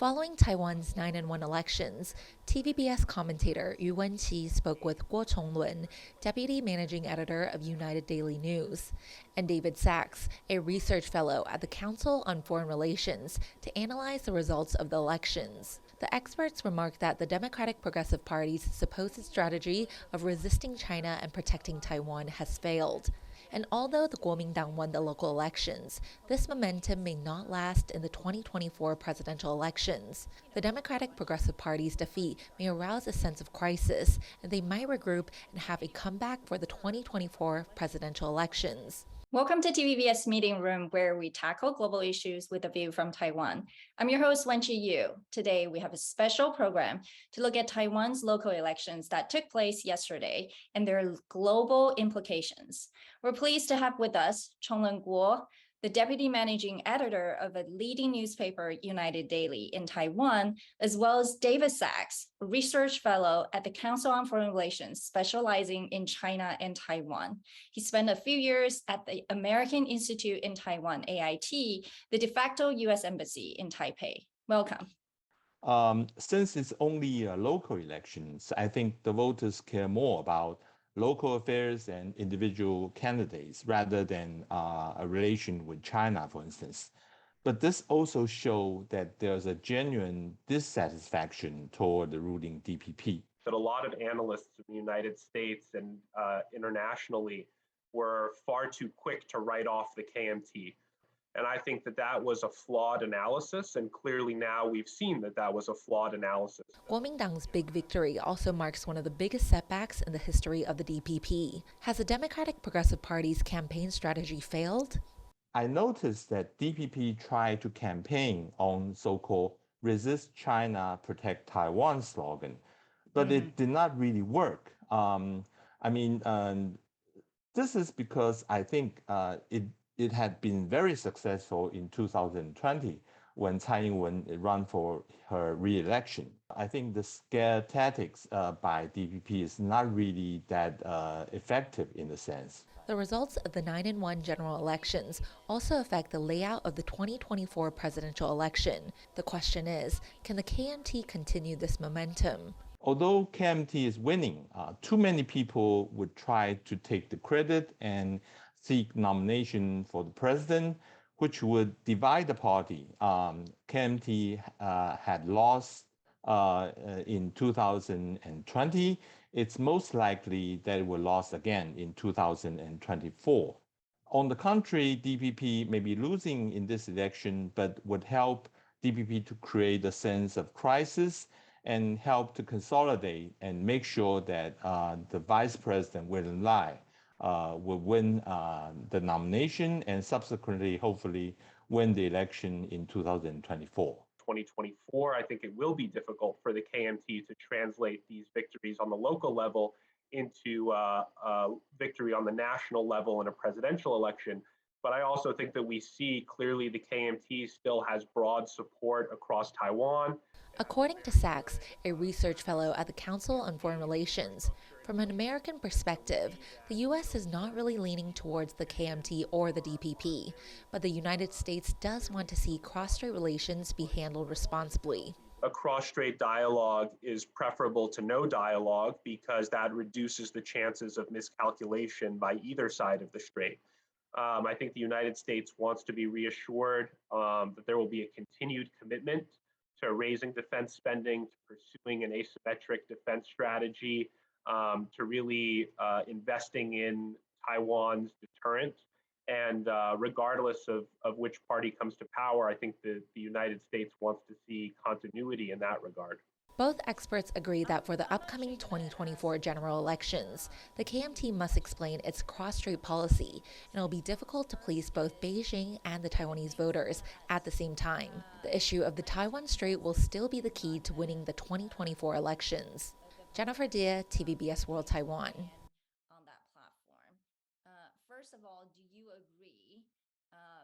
Following Taiwan's 9-1 elections, TVBS commentator Yu Wenqi spoke with Guo Chonglun, deputy managing editor of United Daily News, and David Sachs, a research fellow at the Council on Foreign Relations, to analyze the results of the elections. The experts remarked that the Democratic Progressive Party's supposed strategy of resisting China and protecting Taiwan has failed. And although the Kuomintang won the local elections, this momentum may not last in the 2024 presidential elections. The Democratic Progressive Party's defeat may arouse a sense of crisis, and they might regroup and have a comeback for the 2024 presidential elections. Welcome to TVBS Meeting Room, where we tackle global issues with a view from Taiwan. I'm your host, Wenqi Yu. Today, we have a special program to look at Taiwan's local elections that took place yesterday and their global implications. We're pleased to have with us Chonglun Guo, the deputy managing editor of a leading newspaper, United Daily, in Taiwan, as well as David Sachs, a research fellow at the Council on Foreign Relations, specializing in China and Taiwan. He spent a few years at the American Institute in Taiwan, AIT, the de facto U.S. Embassy in Taipei. Welcome. Since it's only local elections, I think the voters care more about local affairs and individual candidates rather than a relation with China, for instance. But this also shows that there's a genuine dissatisfaction toward the ruling DPP. That a lot of analysts in the United States and internationally were far too quick to write off the KMT. And I think that that was a flawed analysis, and clearly now we've seen that that was a flawed analysis. Kuomintang's big victory also marks one of the biggest setbacks in the history of the DPP. Has the Democratic Progressive Party's campaign strategy failed? I noticed that DPP tried to campaign on so-called resist China, protect Taiwan slogan, but it did not really work. This is because I think it had been very successful in 2020 when Tsai Ing-wen ran for her re-election. I think the scare tactics by DPP is not really that effective in a sense. The results of the 9-1 general elections also affect the layout of the 2024 presidential election. The question is, can the KMT continue this momentum? Although KMT is winning, too many people would try to take the credit and seek nomination for the president, which would divide the party. KMT had lost in 2020. It's most likely that it will lose again in 2024. On the contrary, DPP may be losing in this election, but would help DPP to create a sense of crisis and help to consolidate and make sure that the vice president, William Lai, will win the nomination and subsequently, hopefully, win the election in 2024. 2024, I think it will be difficult for the KMT to translate these victories on the local level into victory on the national level in a presidential election. But I also think that we see clearly the KMT still has broad support across Taiwan. According to Sachs, a research fellow at the Council on Foreign Relations, from an American perspective, the U.S. is not really leaning towards the KMT or the DPP, but the United States does want to see cross-strait relations be handled responsibly. A cross-strait dialogue is preferable to no dialogue because that reduces the chances of miscalculation by either side of the strait. I think the United States wants to be reassured that there will be a continued commitment to raising defense spending, to pursuing an asymmetric defense strategy, to really investing in Taiwan's deterrent. And regardless of which party comes to power, I think the United States wants to see continuity in that regard. Both experts agree that for the upcoming 2024 general elections, the KMT must explain its cross-strait policy, and it will be difficult to please both Beijing and the Taiwanese voters at the same time. The issue of the Taiwan Strait will still be the key to winning the 2024 elections. Jennifer Dia, TVBS World Taiwan.